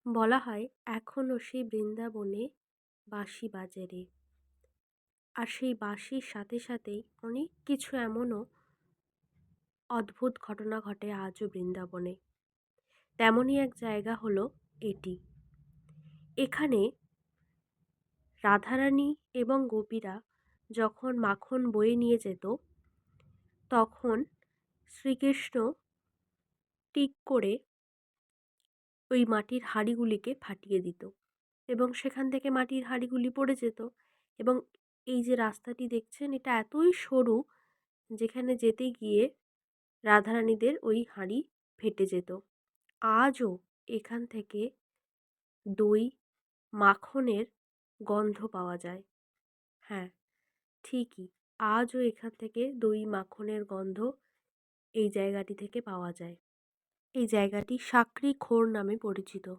বলা হয় এখনো সেই বৃন্দাবনে বাঁশি বাজে রে। আর সেই বাঁশির সাথে সাথেই অনেক কিছু এমনও অদ্ভুত ঘটনা ঘটে আজও বৃন্দাবনে। তেমনই এক জায়গা হলো এটি। এখানে রাধারানী এবং গোপীরা যখন মাখন বয়ে নিয়ে যেত, তখন শ্রীকৃষ্ণ টিক করে ওই মাটির হাঁড়িগুলিকে ফাটিয়ে দিত এবং সেখান থেকে মাটির হাঁড়িগুলি পড়ে যেত। এবং এই যে রাস্তাটি দেখছেন, এটা এতই সরু যেখানে যেতে গিয়ে রাধারানীদের ওই হাঁড়ি ফেটে যেত। আজও এখান থেকে দই, মাখনের গন্ধ পাওয়া যায়। হ্যাঁ, ঠিকই, আজও এখান থেকে দই মাখনের গন্ধ এই জায়গাটি থেকে পাওয়া যায়। এই জায়গাটি সাকরি খোর নামে পরিচিত।